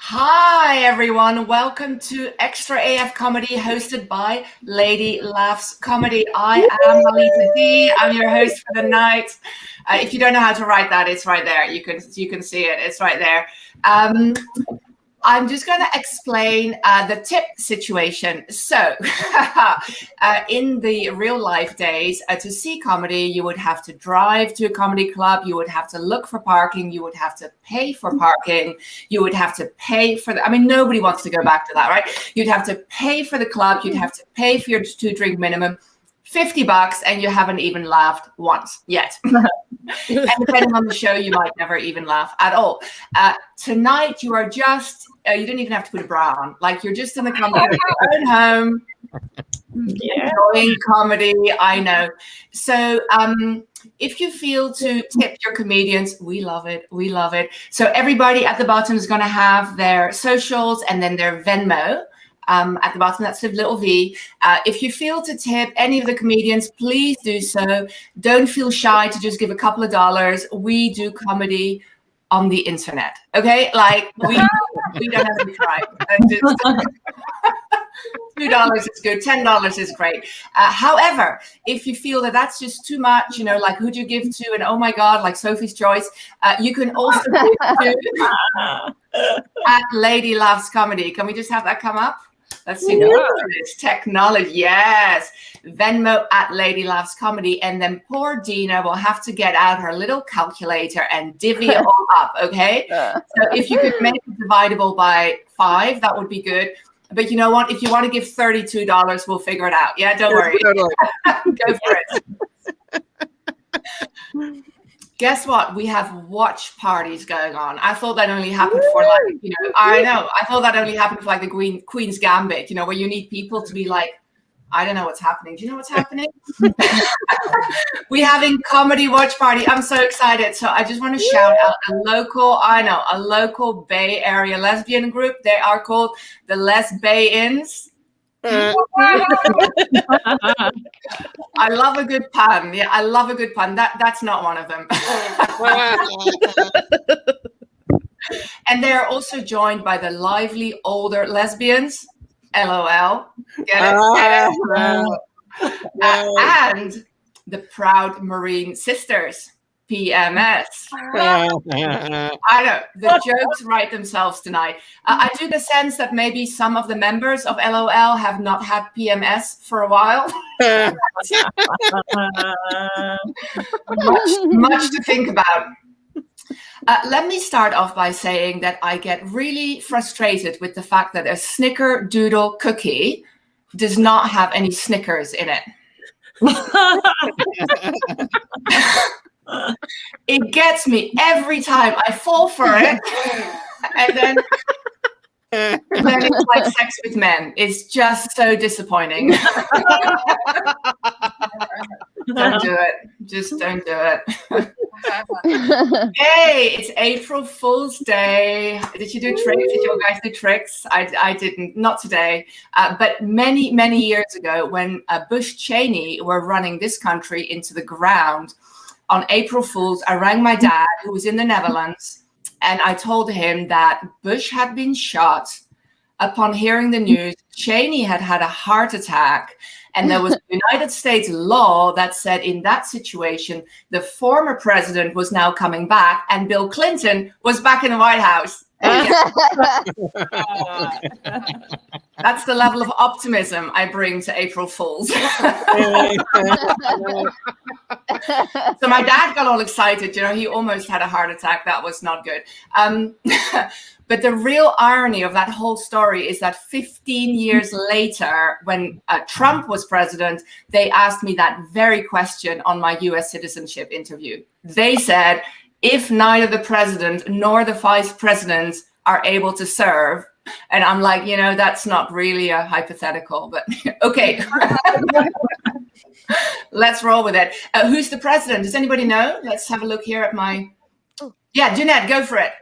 Hi, everyone. Welcome to Extra AF Comedy, hosted by Lady Laughs Comedy. I am Melita D. I'm your host for the night. If you don't know how to write that, it's right there. You can see it. It's right there. I'm just going to explain the tip situation. So in the real life days, to see comedy, you would have to drive to a comedy club. You would have to look for parking. You would have to pay for parking. You would have to pay for I mean, nobody wants to go back to that, right? You'd have to pay for the club. You'd have to pay for your 2-drink minimum. $50, and you haven't even laughed once yet. And depending on the show, you might never even laugh at all. Tonight, you are just, you didn't even have to put a bra on. Like, you're just in the comedy of your own home, enjoying comedy. I know. So if you feel to tip your comedians, we love it. We love it. So everybody at the bottom is going to have their socials and then their Venmo. At the bottom, that's a little V. If you feel to tip any of the comedians, please do so. Don't feel shy to just give a couple of dollars. We do comedy on the internet, okay? Like, we don't have any pride. $2 is good. $10 is great. However, if you feel that that's just too much, you know, like who'd you give to? And oh my God, like Sophie's Choice, you can also give to at Lady Laughs Comedy. Can we just have that come up? Let's see. It's technology. Yes. Venmo at Lady Laughs Comedy. And then poor Dina will have to get out her little calculator and divvy it all up. Okay. So if you could make it divisible by 5, that would be good. But you know what? If you want to give $32, we'll figure it out. Yeah, don't worry. Totally. Go for it. Guess what? We have watch parties going on. I thought that only happened for like, you know, I know. I thought that only happened for like the Queen's Gambit, you know, where you need people to be like, I don't know what's happening. Do you know what's happening? We're having comedy watch party. I'm so excited. So I just want to shout out a local Bay Area lesbian group. They are called the Les Bay-Ins. I love a good pun. Yeah, I love a good pun. That's not one of them. And they're also joined by the lively older lesbians. LOL. Get it? And the proud Marine sisters. PMS. I know, the jokes write themselves tonight. I do the sense that maybe some of the members of LOL have not had PMS for a while. much to think about. Let me start off by saying that I get really frustrated with the fact that a snickerdoodle cookie does not have any Snickers in it. It gets me every time. I fall for it, and then it's like sex with men. It's just so disappointing. Don't do it. Just don't do it. Hey, it's April Fool's Day. Did you do tricks? Did you guys do tricks? I didn't. Not today. But many, many years ago, when Bush Cheney were running this country into the ground, on April Fool's, I rang my dad, who was in the Netherlands, and I told him that Bush had been shot. Upon hearing the news, Cheney had had a heart attack, and there was a United States law that said in that situation, the former president was now coming back, and Bill Clinton was back in the White House. That's the level of optimism I bring to April Fools. So my dad got all excited. He almost had a heart attack. That was not good. But the real irony of that whole story is that 15 years later, when Trump was president, they asked me that very question on my US citizenship interview. They said, if neither the president nor the vice president are able to serve, and I'm like, that's not really a hypothetical, but okay. Let's roll with it. Who's the president? Does anybody know? Let's have a look here at my... Yeah, Jeanette, go for it.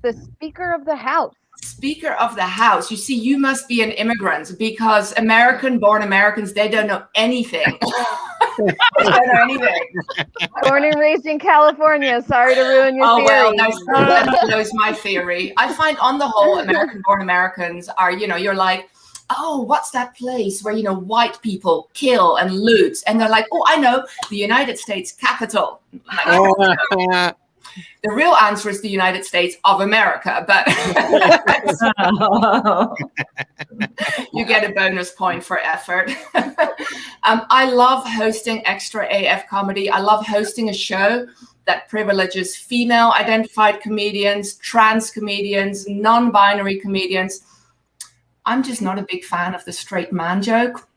The Speaker of the House. Speaker of the House. You see, you must be an immigrant because American-born Americans, they don't know anything. They don't know anything. Born and raised in California. Sorry to ruin your theory. Well, that blows my theory. I find on the whole, American-born Americans are, you're like, oh, what's that place where, white people kill and loot? And they're like, oh, I know, the United States Capitol. The real answer is the United States of America, but you get a bonus point for effort. I love hosting Extra AF Comedy. I love hosting a show that privileges female identified comedians, trans comedians, non-binary comedians. I'm just not a big fan of the straight man joke.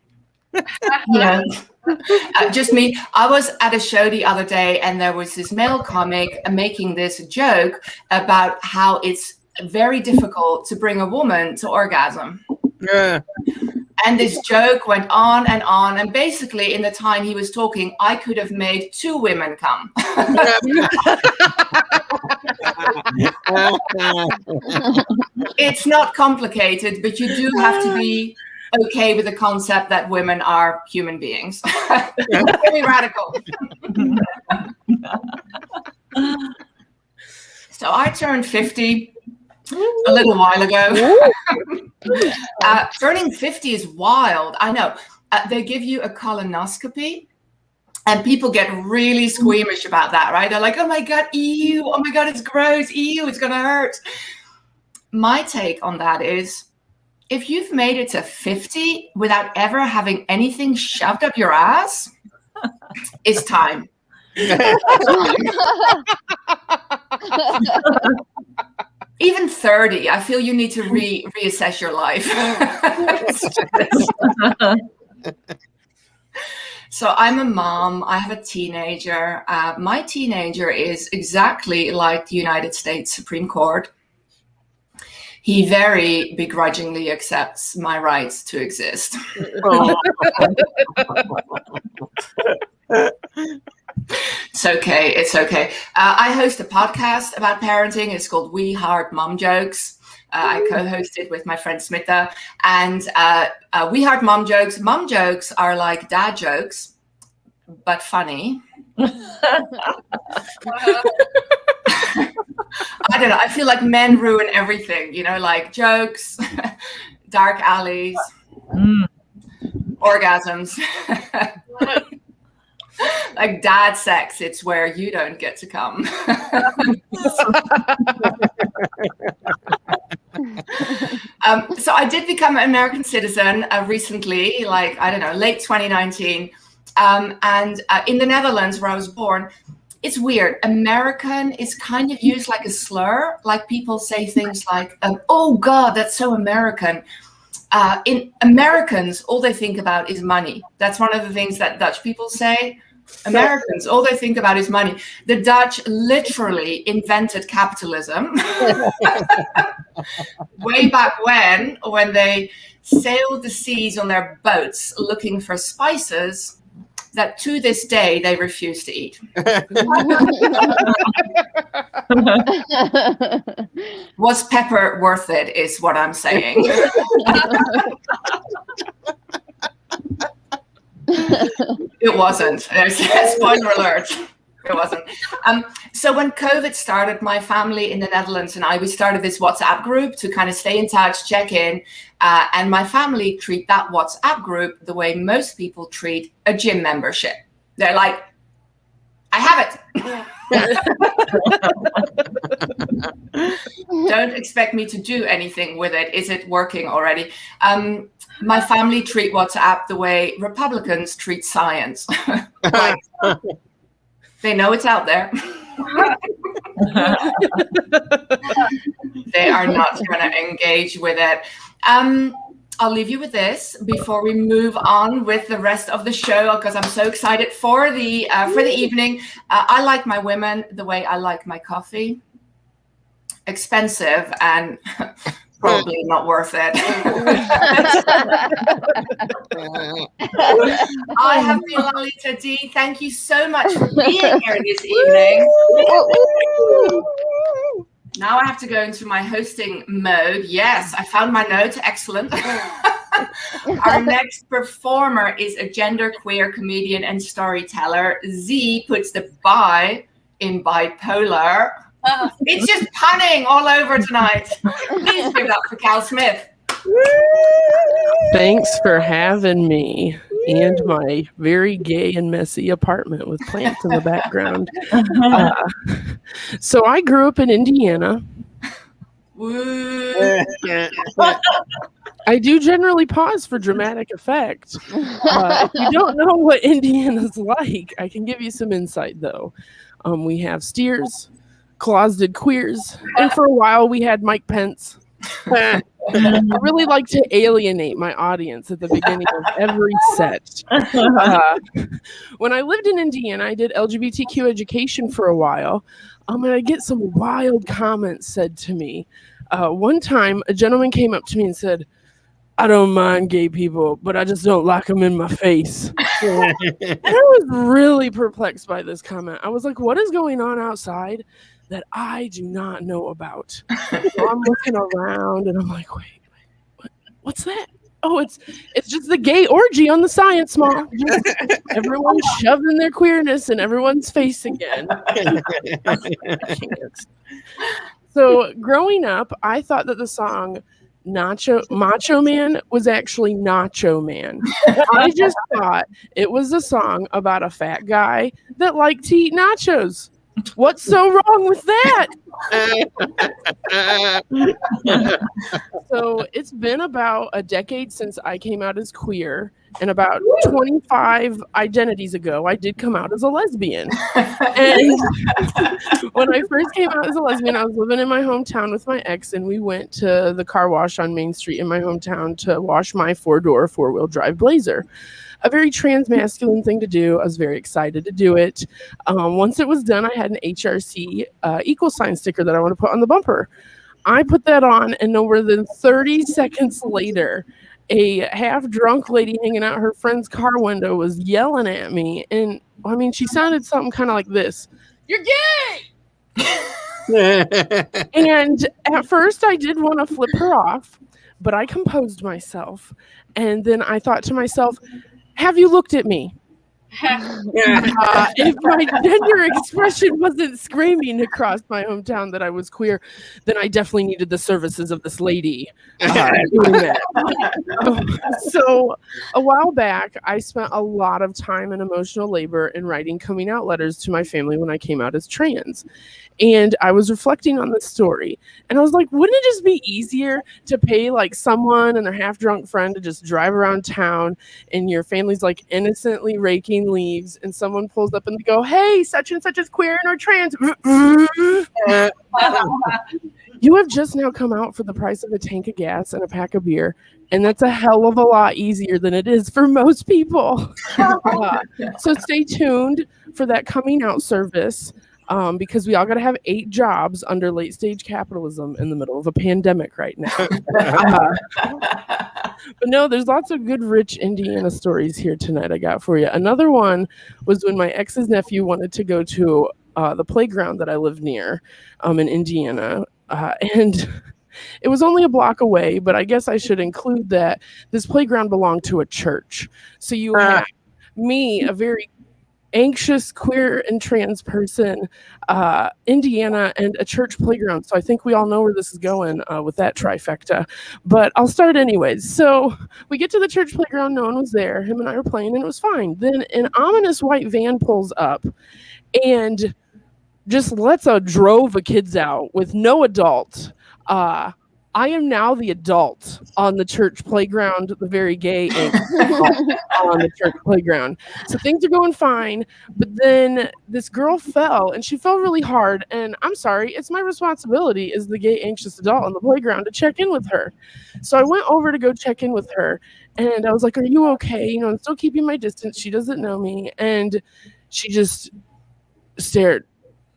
Just me. I was at a show the other day and there was this male comic making this joke about how it's very difficult to bring a woman to orgasm. Yeah. And this joke went on. And basically in the time he was talking, I could have made 2 women come. It's not complicated, but you do have to be okay with the concept that women are human beings. Very radical. So I turned 50 a little while ago. Turning 50 is wild. I know. They give you a colonoscopy and people get really squeamish about that, right? They're like, oh my God, ew. Oh my God, it's gross. Ew, it's going to hurt. My take on that is, if you've made it to 50 without ever having anything shoved up your ass, it's time. Even 30, I feel you need to reassess your life. So I'm a mom. I have a teenager. My teenager is exactly like the United States Supreme Court. He very begrudgingly accepts my rights to exist. It's okay. It's okay. I host a podcast about parenting. It's called We Heart Mom Jokes. I co-host it with my friend Smita. And We Heart Mom Jokes. Mom jokes are like dad jokes, but funny. I don't know. I feel like men ruin everything, like jokes, dark alleys, orgasms. Like dad sex, it's where you don't get to come. So I did become an American citizen recently, late 2019. And in the Netherlands, where I was born, it's weird. American is kind of used like a slur. Like people say things like, oh God, that's so American. In Americans, all they think about is money. That's one of the things that Dutch people say. Americans, all they think about is money. The Dutch literally invented capitalism way back when they sailed the seas on their boats looking for spices that to this day they refuse to eat. Was pepper worth it, is what I'm saying. It wasn't. Spoiler alert. It wasn't. So when COVID started, my family in the Netherlands and we started this WhatsApp group to kind of stay in touch, check in. And my family treat that WhatsApp group the way most people treat a gym membership. They're like, I have it. Don't expect me to do anything with it. Is it working already? My family treat WhatsApp the way Republicans treat science. Like, They know it's out there. They are not going to engage with it. I'll leave you with this before we move on with the rest of the show, because I'm so excited for the evening. I like my women the way I like my coffee. Expensive and probably not worth it. I have been Lalita D. Thank you so much for being here this evening. Now I have to go into my hosting mode. Yes, I found my notes. Excellent. Our next performer is a genderqueer comedian and storyteller. Z puts the bi in bipolar. It's just punning all over tonight. Please give it up for Cal Smith. Thanks for having me and my very gay and messy apartment with plants in the background. So I grew up in Indiana. I do generally pause for dramatic effect. If you don't know what Indiana's like, I can give you some insight, though. We have steers, closeted queers, and for a while we had Mike Pence. I really like to alienate my audience at the beginning of every set. When I lived in Indiana, I did LGBTQ education for a while. And I get some wild comments said to me. One time, a gentleman came up to me and said, "I don't mind gay people, but I just don't like them in my face." And I was really perplexed by this comment. I was like, what is going on outside that I do not know about? So I'm looking around and I'm like, wait, what's that? Oh, it's just the gay orgy on the science mall. Everyone's shoving their queerness in everyone's face again. I can't. So growing up, I thought that the song Macho Man was actually Nacho Man. I just thought it was a song about a fat guy that liked to eat nachos. What's so wrong with that? So it's been about a decade since I came out as queer, and about 25 identities ago, I did come out as a lesbian. And when I first came out as a lesbian, I was living in my hometown with my ex, and we went to the car wash on Main Street in my hometown to wash my four-door, four-wheel drive Blazer. A very trans-masculine thing to do. I was very excited to do it. Once it was done, I had an HRC equal sign sticker that I want to put on the bumper. I put that on, and no more than 30 seconds later, a half-drunk lady hanging out her friend's car window was yelling at me. And, I mean, she sounded something kind of like this. "You're gay!" And at first, I did want to flip her off, but I composed myself. And then I thought to myself, have you looked at me? If my gender expression wasn't screaming across my hometown that I was queer, then I definitely needed the services of this lady doing that. So a while back, I spent a lot of time and emotional labor in writing coming out letters to my family when I came out as trans. And I was reflecting on this story, and I was like, wouldn't it just be easier to pay like someone and their half-drunk friend to just drive around town, and your family's like innocently raking leaves, and someone pulls up and they go, "Hey, such and such is queer and or trans." You have just now come out for the price of a tank of gas and a pack of beer, and that's a hell of a lot easier than it is for most people. So stay tuned for that coming out service. Because we all got to have 8 jobs under late stage capitalism in the middle of a pandemic right now. But no, there's lots of good, rich Indiana stories here tonight I got for you. Another one was when my ex's nephew wanted to go to the playground that I live near in Indiana. And it was only a block away, but I guess I should include that this playground belonged to a church. So you have me, a very anxious queer and trans person, Indiana, and a church playground. So I think we all know where this is going with that trifecta, but I'll start anyways. So we get to the church playground, no one was there. Him and I were playing and it was fine. Then an ominous white van pulls up and just lets a drove of kids out with no adult. I am now the adult on the church playground, the very gay on the church playground. So things are going fine. But then this girl fell, and she fell really hard. And I'm sorry, it's my responsibility as the gay anxious adult on the playground to check in with her. So I went over to go check in with her. And I was like, "Are you okay?" You know, I'm still keeping my distance. She doesn't know me. And she just stared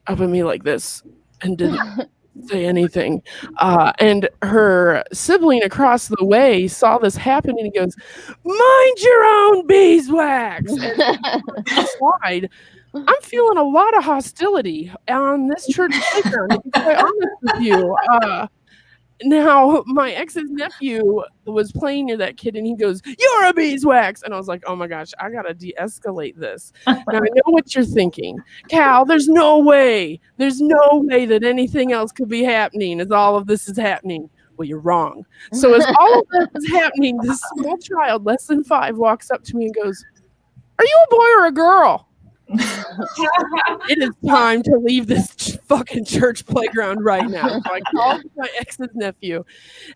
up at me like this and didn't say anything. And her sibling across the way saw this happen and he goes, "Mind your own beeswax." And slide. I'm feeling a lot of hostility on this church playground, to be quite honest with you. Now, my ex's nephew was playing near that kid and he goes, "You're a beeswax." And I was like, oh my gosh, I got to de-escalate this. Now, I know what you're thinking. Cal, there's no way that anything else could be happening as all of this is happening. Well, you're wrong. So as all of this is happening, this small child, less than 5, walks up to me and goes, "Are you a boy or a girl?" It is time to leave this fucking church playground right now. So I called my ex's nephew,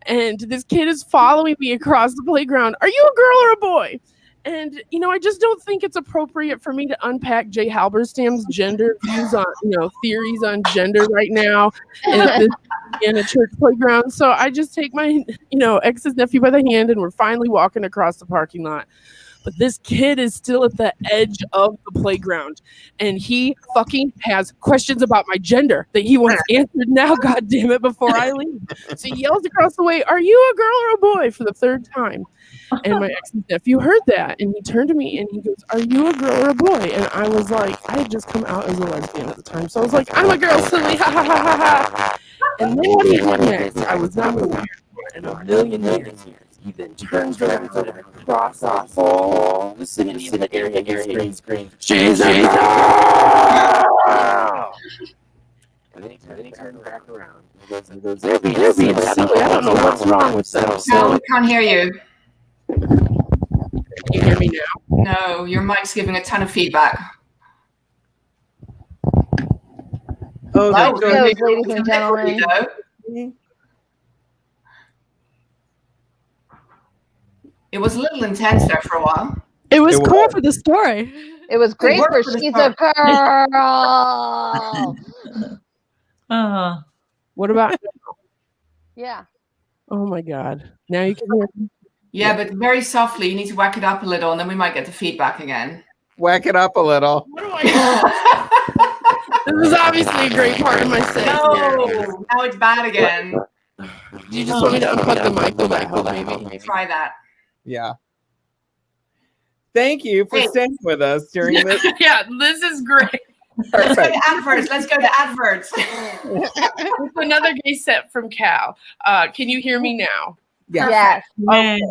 and this kid is following me across the playground. "Are you a girl or a boy?" And, you know, I just don't think it's appropriate for me to unpack Jay Halberstam's gender views on, you know, theories on gender right now in a church playground. So I just take my, you know, ex's nephew by the hand, and we're finally walking across the parking lot. But this kid is still at the edge of the playground, and he fucking has questions about my gender that he wants answered now, God damn it, before I leave. So he yells across the way, "Are you a girl or a boy?" for the 3rd time. And my ex-nephew heard that, and he turned to me and he goes, "Are you a girl or a boy?" And I was like, I had just come out as a lesbian at the time, so I was like, "I'm a girl, silly, ha ha ha ha ha." And then what he did next, I was not prepared for in a million years. He then turns around across the whole vicinity of the area and screams, "She's a girl!" And then he turned back around and goes, "They're being silly. I don't know what's wrong with them." No, we can't hear you. Can you hear me now? No, your mic's giving a ton of feedback. Oh, ladies and gentlemen. It was a little intense there for a while. It was cool for the story. It was great for "She's a girl." What about? Yeah. Oh my God! Now you can hear me. Yeah, but very softly. You need to whack it up a little, and then we might get the feedback again. Whack it up a little. What do I do? This is obviously a great part of my set. No, now it's bad again. Do you just want me to unplug the mic? Will that help, maybe? Try that. Yeah. Thank you for staying with us during this. Yeah, this is great. Let's go to adverts. Let's go to adverts. It's another gay set from Cal. Can you hear me now? Yeah. Yes. Okay.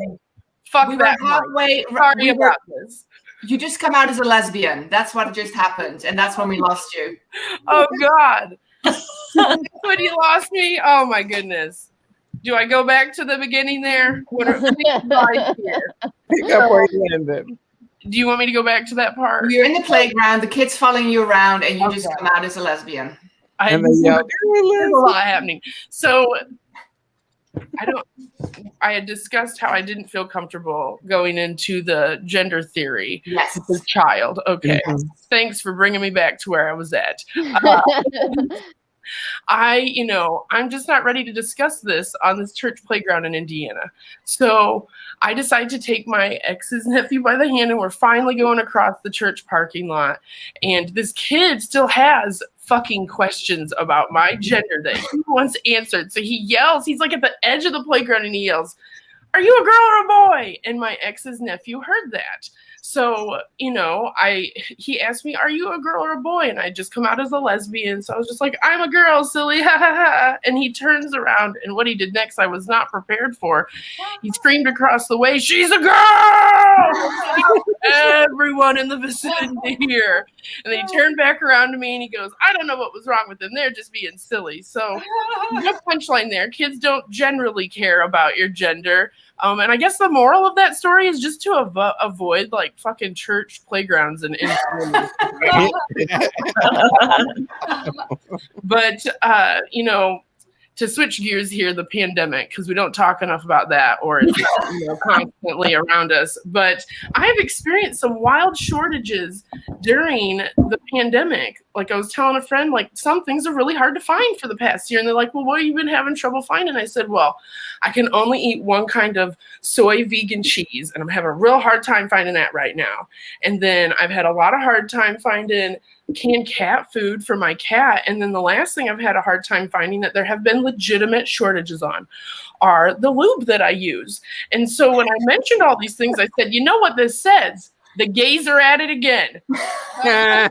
Fuck We were that. halfway. Sorry about this. You just come out as a lesbian. That's what just happened, and that's when we lost you. Oh God. When you lost me? Oh my goodness. Do I go back to the beginning there? What are here? Pick up where you ended. Do you want me to go back to that part? You're in the playground, the kid's following you around, and you just come out as a lesbian. And they yelled, There's a lot happening. So I had discussed how I didn't feel comfortable going into the gender theory Yes. with this child. Okay. Mhm. Thanks for bringing me back to where I was at. I'm just not ready to discuss this on this church playground in Indiana. So I decided to take my ex's nephew by the hand, and we're finally going across the church parking lot. And this kid still has fucking questions about my gender that he wants answered. So he yells, he's like at the edge of the playground, and he yells, "Are you a girl or a boy?" And my ex's nephew heard that. So, he asked me, "Are you a girl or a boy?" And I just come out as a lesbian. So I was just like, "I'm a girl, silly, ha ha ha." And he turns around, and what he did next, I was not prepared for. He screamed across the way, "She's a girl!" Everyone in the vicinity here. And then he turned back around to me and he goes, "I don't know what was wrong with them. They're just being silly." So no punchline there. Kids don't generally care about your gender. And I guess the moral of that story is just to avoid like fucking church playgrounds and but to switch gears here, the pandemic, because we don't talk enough about that, or it's constantly around us. But I have experienced some wild shortages during the pandemic. Like I was telling a friend, like some things are really hard to find for the past year. And they're like, well, what have you been having trouble finding? I said, well, I can only eat one kind of soy vegan cheese, and I'm having a real hard time finding that right now. And then I've had a lot of hard time finding canned cat food for my cat. And then the last thing I've had a hard time finding that there have been legitimate shortages on are the lube that I use. And so when I mentioned all these things, I said, you know what this says? The gays are at it again. The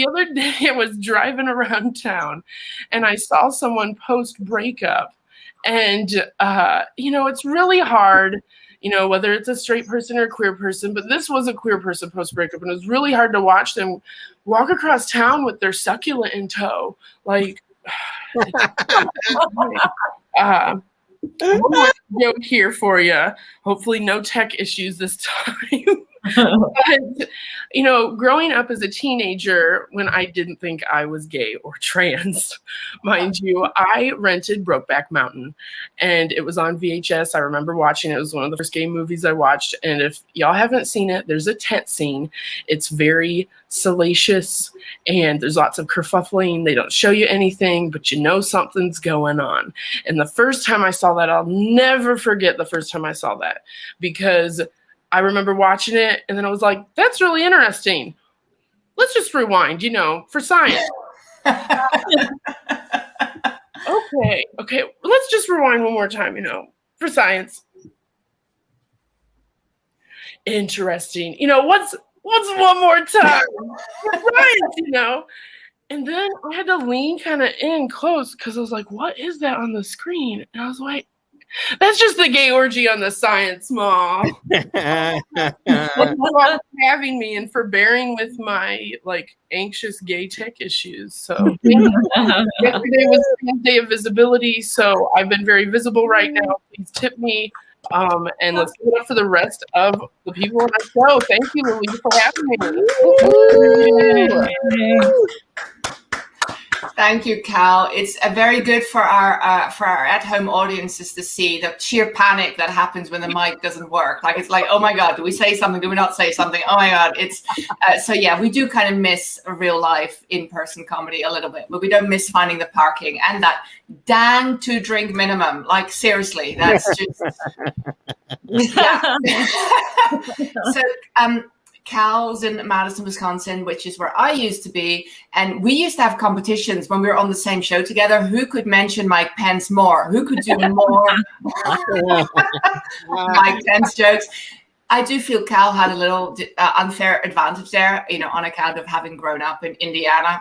other day I was driving around town and I saw someone post breakup. And, it's really hard, whether it's a straight person or a queer person, but this was a queer person post breakup. And it was really hard to watch them walk across town with their succulent in tow. Like, one more joke here for you. Hopefully no tech issues this time. But, growing up as a teenager, when I didn't think I was gay or trans, mind you, I rented Brokeback Mountain, and it was on VHS. I remember watching it. It was one of the first gay movies I watched. And if y'all haven't seen it, there's a tent scene. It's very salacious, and there's lots of kerfuffling. They don't show you anything, but you know something's going on. And the first time I saw that, I'll never forget the first time I saw that, because I remember watching it, and then I was like, that's really interesting. Let's just rewind, for science. Okay. Let's just rewind one more time, for science. Interesting. What's one more time? Right, And then I had to lean kind of in close because I was like, what is that on the screen? And I was like, that's just the gay orgy on the science, Mom. Thanks for having me and for bearing with my anxious gay tech issues. So yesterday was the day of visibility, so I've been very visible right now. Please tip me. And let's give it up for the rest of the people on our show. Thank you, Lily, for having me. Thank you, Cal. It's very good for our at-home audiences to see the sheer panic that happens when the mic doesn't work. It's like, oh my God, do we say something? Do we not say something? Oh my God. It's so yeah, we do kind of miss a real life in-person comedy a little bit, but we don't miss finding the parking and that dang 2-drink minimum. Seriously, that's just yeah. So Cal's in Madison, Wisconsin, which is where I used to be. And we used to have competitions when we were on the same show together. Who could mention Mike Pence more? Who could do more Mike Pence jokes? I do feel Cal had a little unfair advantage there, on account of having grown up in Indiana.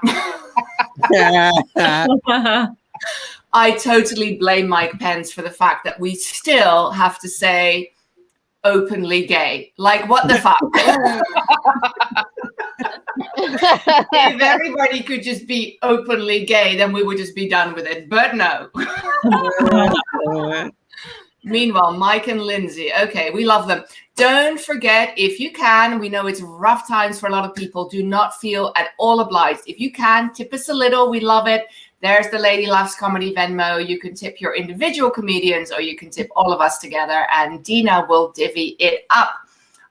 I totally blame Mike Pence for the fact that we still have to say openly gay. What the fuck? If everybody could just be openly gay, then we would just be done with it. But no. Meanwhile, Mike and Lindsay, okay, we love them. Don't forget, if you can, we know it's rough times for a lot of people. Do not feel at all obliged. If you can, tip us a little. We love it. There's the Lady Laughs Comedy Venmo. You can tip your individual comedians, or you can tip all of us together, and Dina will divvy it up.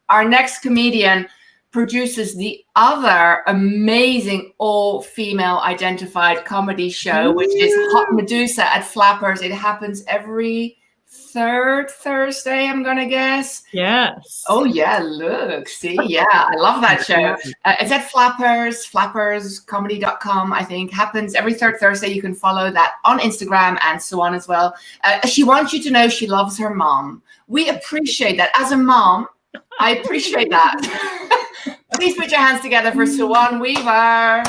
Our next comedian produces the other amazing all-female identified comedy show, which is Hot Medusa at Flappers. It happens every third Thursday, I'm gonna guess. Yes. Oh yeah, look, see, yeah, I love that show. It's at Flappers, flapperscomedy.com, I think. Happens every third Thursday. You can follow that on Instagram and so on as well. She wants you to know she loves her mom. We appreciate that. As a mom, I appreciate that. Please put your hands together for Suwan Weaver.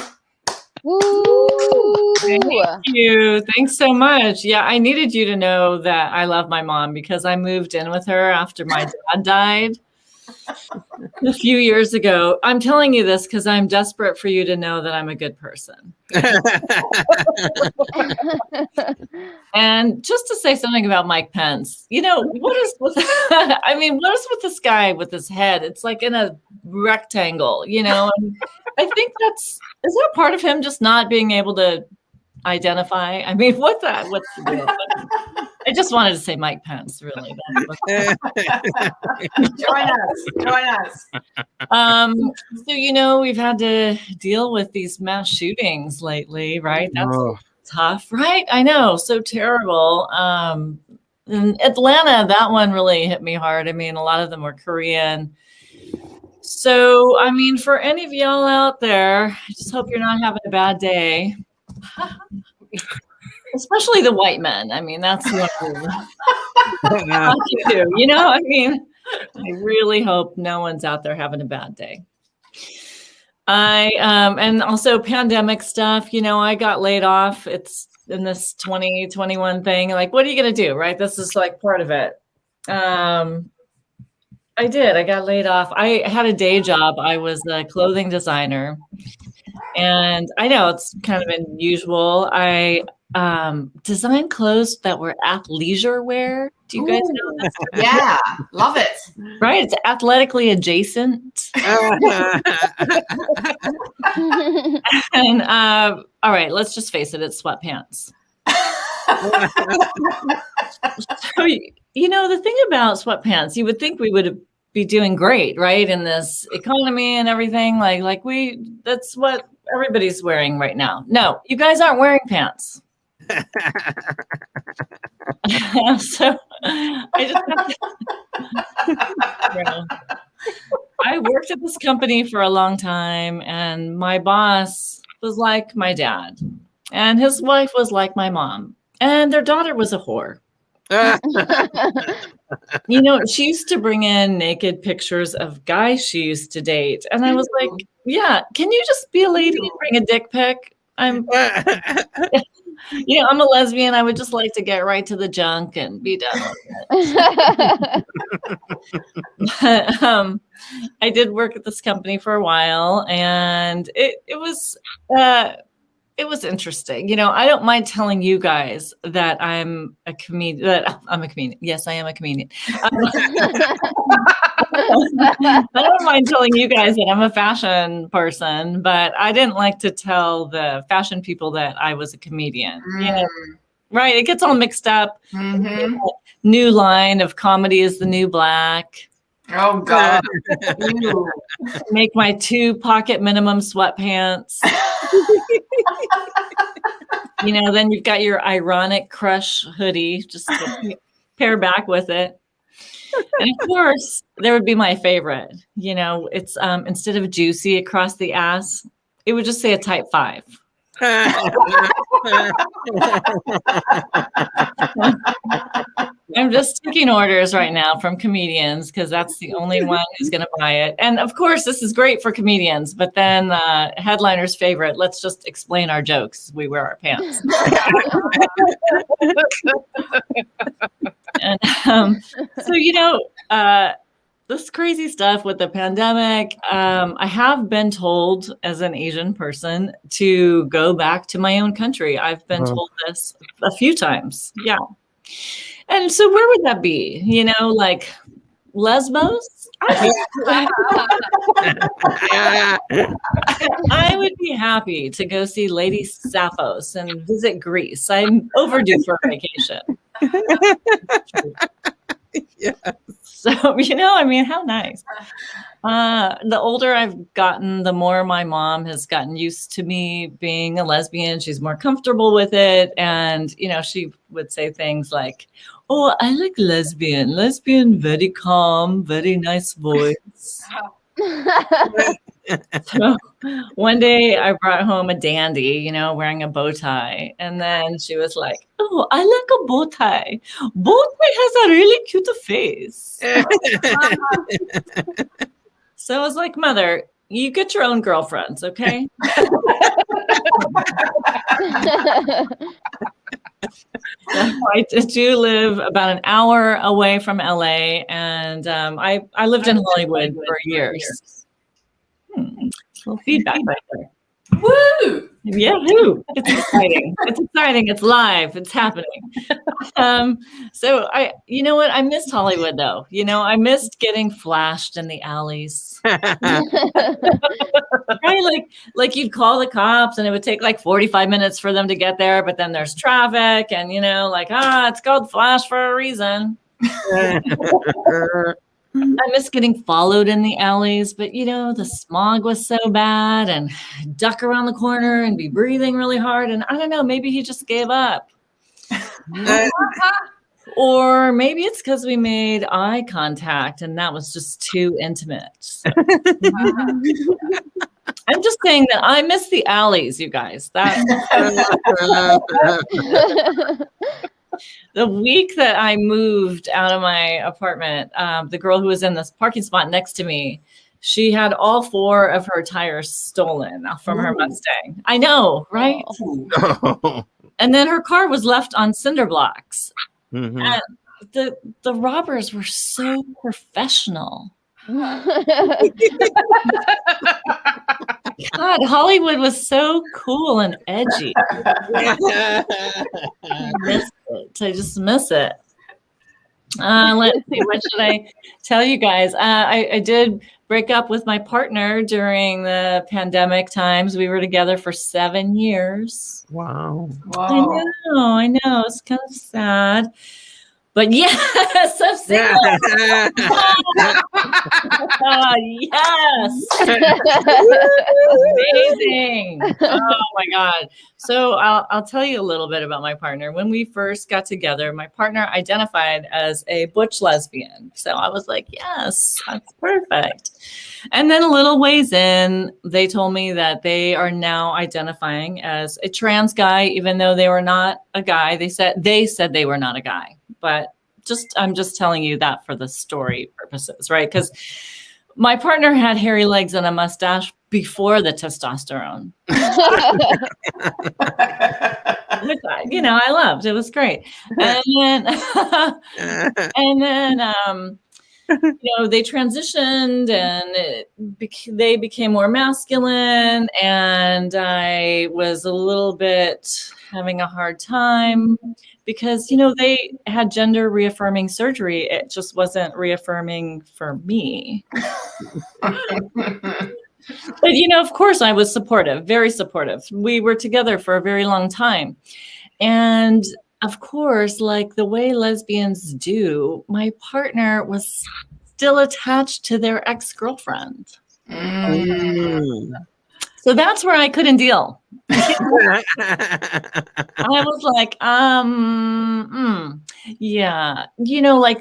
Woo! Thank you. Thanks so much. Yeah, I needed you to know that I love my mom because I moved in with her after my dad died a few years ago. I'm telling you this because I'm desperate for you to know that I'm a good person. And just to say something about Mike Pence, what is with what is with this guy with his head? It's like in a rectangle, and I think is that part of him just not being able to identify? I mean, what's the deal? I just wanted to say Mike Pence, really. Join us. So, we've had to deal with these mass shootings lately, right? That's tough, right? I know, so terrible. In Atlanta, that one really hit me hard. I mean, a lot of them were Korean. So, I mean, for any of y'all out there, I just hope you're not having a bad day. Especially the white men. I mean, that's what I do. I mean, I really hope no one's out there having a bad day. And also pandemic stuff, I got laid off. It's in this 2021 thing. Like, what are you going to do? Right. This is like part of it. I got laid off. I had a day job. I was a clothing designer, and I know it's kind of unusual. I design clothes that were athleisure wear. Do you guys know this? Yeah, love it. Right? It's athletically adjacent. And all right, let's just face it, it's sweatpants. So, the thing about sweatpants, you would think we would be doing great, right? In this economy and everything. That's what everybody's wearing right now. No, you guys aren't wearing pants. So I just I worked at this company for a long time, and my boss was like my dad, and his wife was like my mom, and their daughter was a whore. She used to bring in naked pictures of guys she used to date, and I was like, yeah, can you just be a lady and bring a dick pic? I'm a lesbian. I would just like to get right to the junk and be done with it. I did work at this company for a while, and it was interesting. I don't mind telling you guys that I'm a comedian. Yes, I am a comedian. I don't mind telling you guys that I'm a fashion person, but I didn't like to tell the fashion people that I was a comedian. Right? It gets all mixed up. Mm-hmm. New line of comedy is the new black. Oh God! Make my 2 pocket minimum sweatpants. Then you've got your ironic crush hoodie, just to pair back with it. And of course, there would be my favorite. It's instead of juicy across the ass, it would just say a type 5. I'm just taking orders right now from comedians because that's the only one who's going to buy it. And of course, this is great for comedians, but then headliner's favorite, let's just explain our jokes. We wear our pants. And so, this crazy stuff with the pandemic, I have been told as an Asian person to go back to my own country. I've been told this a few times. Yeah. And so where would that be? Like Lesbos? I would be happy to go see Lady Sappho's and visit Greece. I'm overdue for a vacation. Yes. So, how nice. The older I've gotten, the more my mom has gotten used to me being a lesbian. She's more comfortable with it. And, she would say things like, oh, I like lesbian. Lesbian, very calm, very nice voice. So one day I brought home a dandy, wearing a bow tie. And then she was like, oh, I like a bow tie. Bow tie has a really cute face. So I was like, Mother, you get your own girlfriends, okay? I do live about an hour away from LA, and I lived in Hollywood for years. A little feedback right there. Woo! Yahoo! It's exciting. It's exciting. It's live. It's happening. So you know what? I missed Hollywood though. I missed getting flashed in the alleys. Right? Like you'd call the cops and it would take like 45 minutes for them to get there, but then there's traffic and it's called flash for a reason. I miss getting followed in the alleys, but the smog was so bad and duck around the corner and be breathing really hard. And I don't know, maybe he just gave up. Or maybe it's because we made eye contact and that was just too intimate. So. I'm just saying that I miss the alleys, you guys. The week that I moved out of my apartment, the girl who was in this parking spot next to me, she had all 4 of her tires stolen from her Mustang. I know, right? Oh. And then her car was left on cinder blocks. Mhm. And the robbers were so professional. God, Hollywood was so cool and edgy. I miss it. I just miss it. Let's see. What should I tell you guys? I did break up with my partner during the pandemic times. We were together for 7 years. Wow. I know. It's kind of sad. But yes, I'm single. Yes. Amazing. Oh my God. So I'll tell you a little bit about my partner. When we first got together, my partner identified as a butch lesbian. So I was like, yes, that's perfect. And then a little ways in, they told me that they are now identifying as a trans guy, even though they were not a guy. They said they were not a guy. But I'm just telling you that for the story purposes, right? Because my partner had hairy legs and a mustache before the testosterone. Which I loved. It was great. And then they transitioned and they became more masculine, and I was a little bit having a hard time because, they had gender reaffirming surgery. It just wasn't reaffirming for me. But, of course I was supportive, very supportive. We were together for a very long time. And of course, like the way lesbians do, my partner was still attached to their ex-girlfriend. So that's where I couldn't deal. I was like, yeah,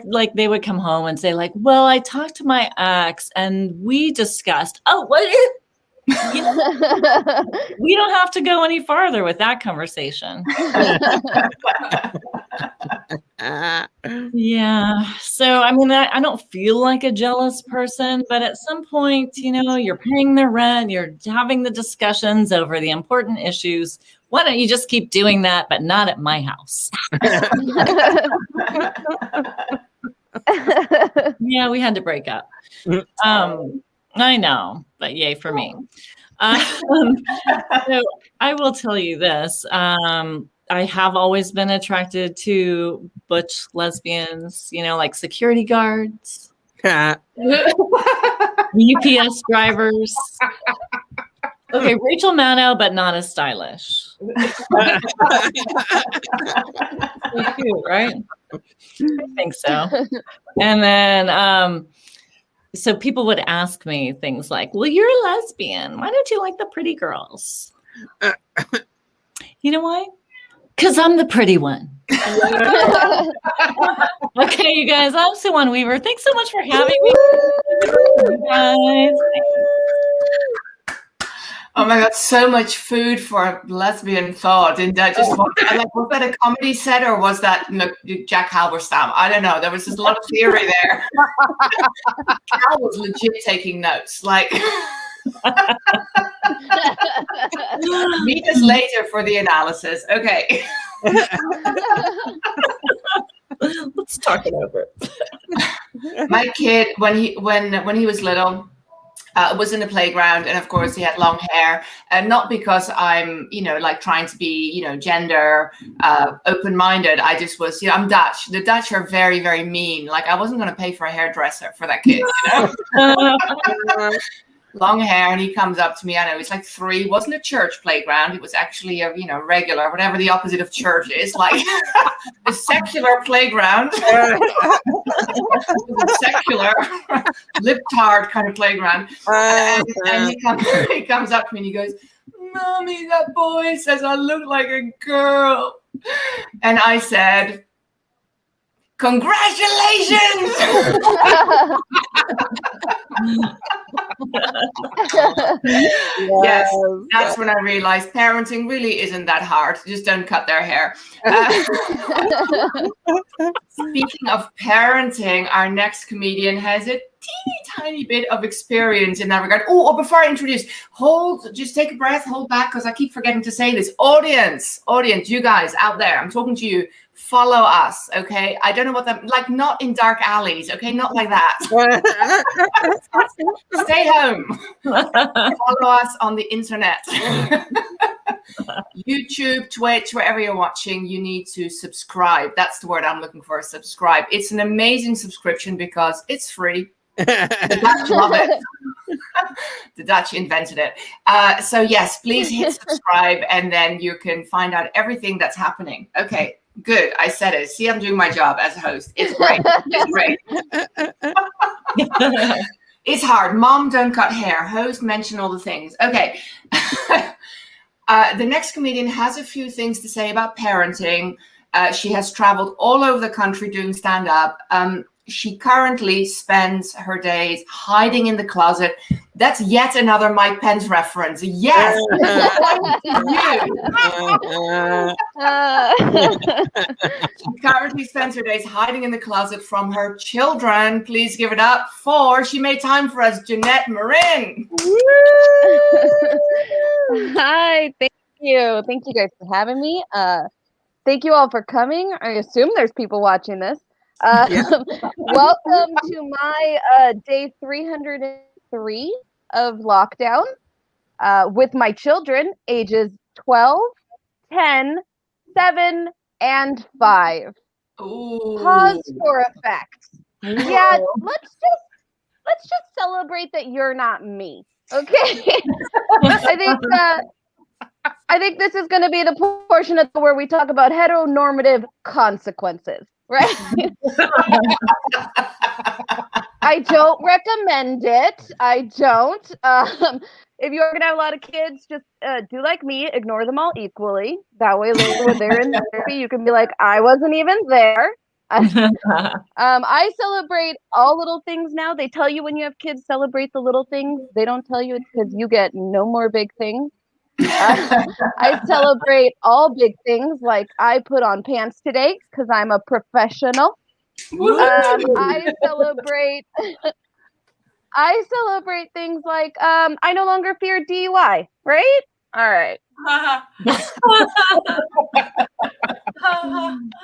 like they would come home and say like, well, I talked to my ex and we discussed, we don't have to go any farther with that conversation. Yeah. So, I mean, I don't feel like a jealous person, but at some point, you're paying the rent, you're having the discussions over the important issues. Why don't you just keep doing that, but not at my house? Yeah, we had to break up. I know, but yay for me. So I will tell you this. I have always been attracted to butch lesbians, like security guards, UPS drivers. Okay, Rachel Maddow, but not as stylish. So cute, right? I think so. And then, so people would ask me things like, well, you're a lesbian. Why don't you like the pretty girls? You know why? Because I'm the pretty one. Okay, you guys, I'm Sue Weaver. Thanks so much for having me. Guys. Oh my God, so much food for lesbian thought. And I just was that a comedy set or was that Jack Halberstam? I don't know. There was just a lot of theory there. Cal was legit taking notes. Like, meet us later for the analysis. Okay. Let's talk it over. My kid, when he was little, was in the playground, and of course he had long hair, and not because I'm, like trying to be, gender open-minded. I just was, I'm Dutch. The Dutch are very, very mean. Like, I wasn't going to pay for a hairdresser for that kid, long hair, and he comes up to me. I know he's like 3. It wasn't a church playground. It was actually a regular, whatever the opposite of church is, like a secular playground. A secular lip-tard kind of playground. And he comes up to me and he goes, "Mommy, that boy says I look like a girl." And I said, "Congratulations!" Yes, that's when I realized parenting really isn't that hard. Just don't cut their hair. Speaking of parenting, our next comedian has a teeny tiny bit of experience in that regard. Oh, before I introduce, just take a breath, hold back, because I keep forgetting to say this. Audience, you guys out there, I'm talking to you. Follow us, okay? I don't know what that, like, not in dark alleys, okay? Not like that. Stay home. Follow us on the internet. YouTube, Twitch, wherever you're watching, you need to subscribe. That's the word I'm looking for, subscribe. It's an amazing subscription because it's free. The Dutch love it. The Dutch invented it. So yes, please hit subscribe, and then you can find out everything that's happening. Okay. Good. I said it. See, I'm doing my job as a host. It's great. It's great. It's hard. Mom, don't cut hair. Host, mention all the things. Okay. The next comedian has a few things to say about parenting. She has traveled all over the country doing stand-up. She currently spends her days hiding in the closet. That's yet another Mike Pence reference. Yes. She currently spends her days hiding in the closet from her children. Please give it up for, she made time for us, Jeanette Marin. Hi, thank you. Thank you guys for having me. Thank you all for coming. I assume there's people watching this. Welcome to my day 303 of lockdown with my children, ages 12, 10, 7, and 5. Ooh. Pause for effect. Yeah, let's just celebrate that you're not me. Okay. I think this is going to be the portion of where we talk about heteronormative consequences. Right? I don't recommend it. I don't. If you're gonna have a lot of kids, just do like me, ignore them all equally. That way, later when they're in therapy, you can be like, I wasn't even there. I celebrate all little things now. They tell you when you have kids, celebrate the little things. They don't tell you it's because you get no more big things. I celebrate all big things, like I put on pants today because I'm a professional. I celebrate things like I no longer fear DUI, right? All right.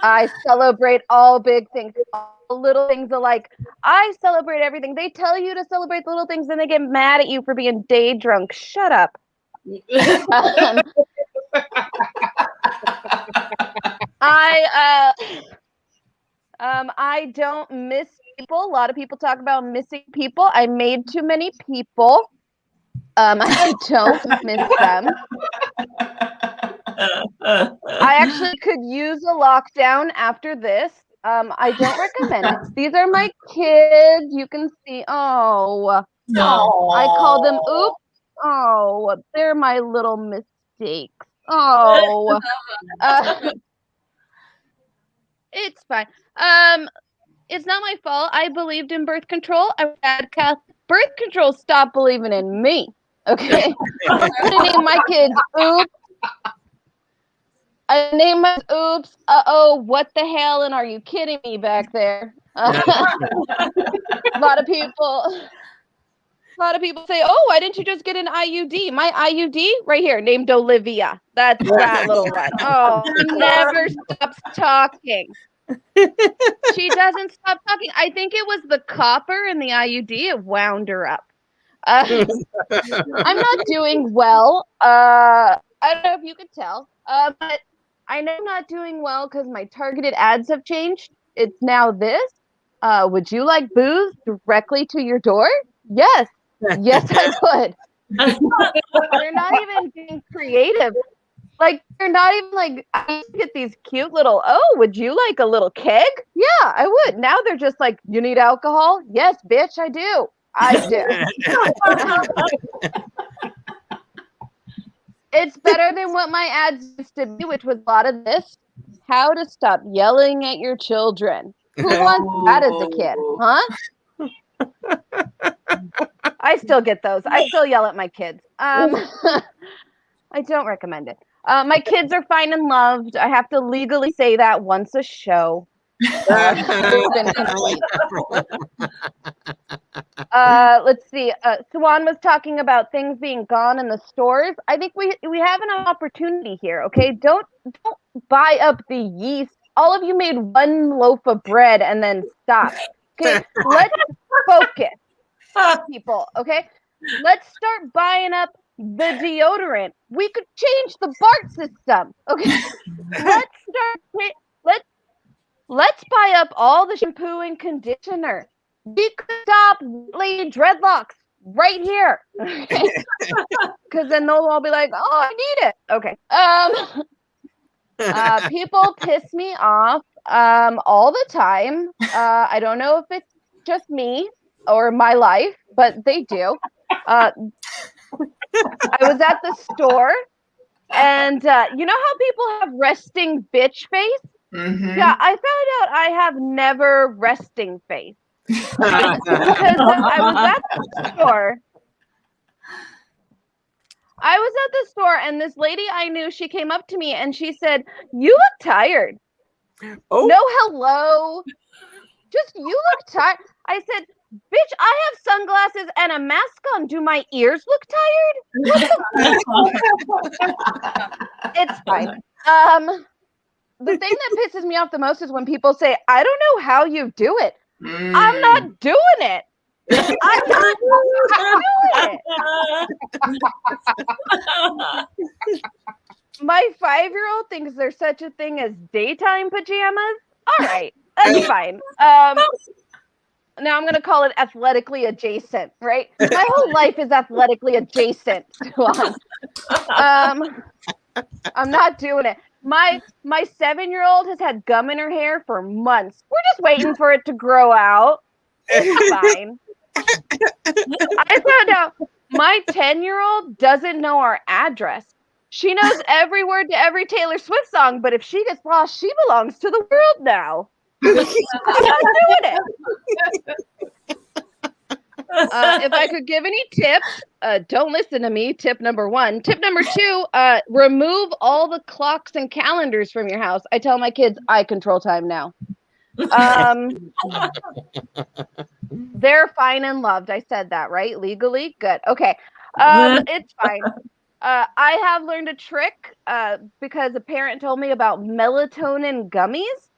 I celebrate all big things. All little things are like, I celebrate everything. They tell you to celebrate the little things, then they get mad at you for being day drunk. Shut up. I don't miss people. A lot of people talk about missing people. I made too many people. I don't miss them. I actually could use a lockdown after this. I don't recommend it. These are my kids. You can see. Oh, no. I call them oops. Oh, they're my little mistakes. Oh, it's fine. It's not my fault. I believed in birth control. I had birth control stopped believing in me. Okay, I'm gonna name my kids Oops. I named my Oops. What the hell? And are you kidding me back there? A lot of people say, "Oh, why didn't you just get an IUD?" My IUD right here, named Olivia. That's that little one. Oh, she never stops talking. She doesn't stop talking. I think it was the copper in the IUD. It wound her up. I'm not doing well. I don't know if you could tell, but I know I'm not doing well because my targeted ads have changed. It's now this. Would you like booze directly to your door? Yes. Yes, I would. They're not even being creative. Like, they're not even like, I used to get these cute little, oh, would you like a little keg? Yeah, I would. Now they're just like, you need alcohol? Yes, bitch, I do. I do. It's better than what my ads used to be, which was a lot of this. How to stop yelling at your children. Who wants that as a kid? Huh? I still get those. I still yell at my kids. I don't recommend it. My kids are fine and loved. I have to legally say that once a show. It's been complete. Let's see. Swan was talking about things being gone in the stores. I think we have an opportunity here. Okay, don't buy up the yeast. All of you made one loaf of bread and then stop. Okay, let's focus, people. Okay, let's start buying up the deodorant. We could change the BART system. Okay, let's buy up all the shampoo and conditioner. We could stop lady dreadlocks right here. Okay, because then they'll all be like, "Oh, I need it." Okay. People piss me off all the time. I don't know if it's just me or my life, but they do. I was at the store, and you know how people have resting bitch face? Mm-hmm. Yeah, I found out I have never resting face. Because I was at the store. I was at the store, and this lady I knew, she came up to me and she said, "You look tired." Oh. No hello. Just, you look tired. I said, "Bitch, I have sunglasses and a mask on. Do my ears look tired?" It's fine. The thing that pisses me off the most is when people say, "I don't know how you do it." I'm not doing it. I'm not doing it. My 5-year-old thinks there's such a thing as daytime pajamas. All right, that's fine. Now I'm gonna call it athletically adjacent, right? My whole life is athletically adjacent. I'm not doing it. My 7-year-old has had gum in her hair for months. We're just waiting for it to grow out. It's fine. I found out my 10-year-old doesn't know our address. She knows every word to every Taylor Swift song, but if she gets lost, she belongs to the world now. I'm not doing it. If I could give any tips, don't listen to me. Tip number 1. Tip number 2, remove all the clocks and calendars from your house. I tell my kids I control time now. They're fine and loved. I said that, right? Legally? Good. Okay. It's fine. I have learned a trick because a parent told me about melatonin gummies.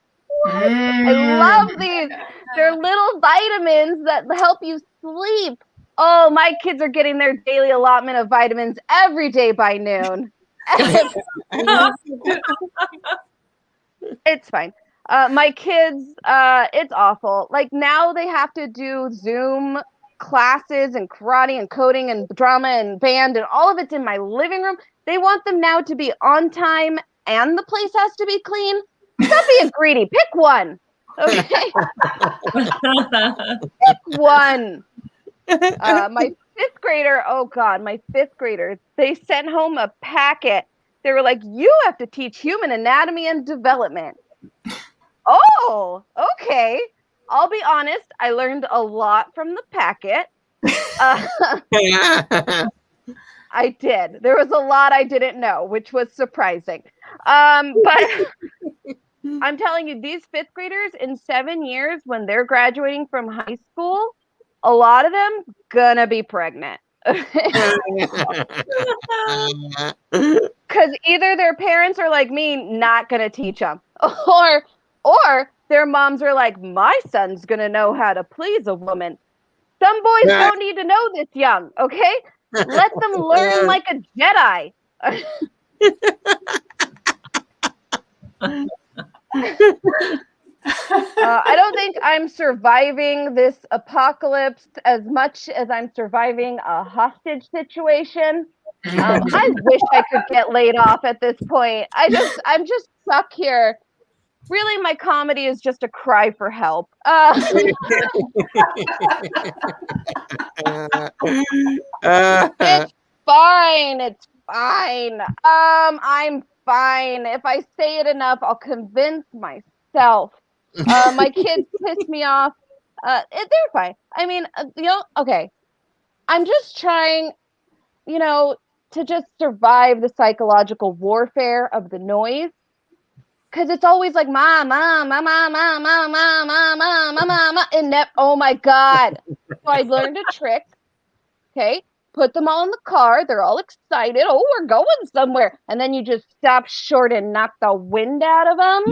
What? I love these. They're little vitamins that help you sleep. Oh, my kids are getting their daily allotment of vitamins every day by noon. It's fine. My kids, it's awful. Like, now they have to do Zoom classes and karate and coding and drama and band, and all of it's in my living room. They want them now to be on time and the place has to be clean. Stop being greedy. Pick one. Okay. Pick one. My 5th grader, oh God, my 5th grader, they sent home a packet. They were like, "You have to teach human anatomy and development." Oh, okay. I'll be honest, I learned a lot from the packet. I did. There was a lot I didn't know, which was surprising. But I'm telling you, these 5th graders in 7 years, when they're graduating from high school, a lot of them gonna be pregnant. Because either their parents are like me, not gonna teach them, or their moms are like, "My son's gonna know how to please a woman." Some boys don't need to know this young, okay? Let them learn like a Jedi. I don't think I'm surviving this apocalypse as much as I'm surviving a hostage situation. I wish I could get laid off at this point. I'm just stuck here. Really, my comedy is just a cry for help. It's fine. It's fine. I'm fine. If I say it enough, I'll convince myself. My kids piss me off. They're fine. I mean, okay. I'm just trying, to just survive the psychological warfare of the noise. Because it's always like, ma, ma, ma, ma, ma, ma, ma, ma, ma, ma, ma, ma, and oh my God. So I learned a trick. Okay. Put them all in the car. They're all excited. Oh, we're going somewhere. And then you just stop short and knock the wind out of them.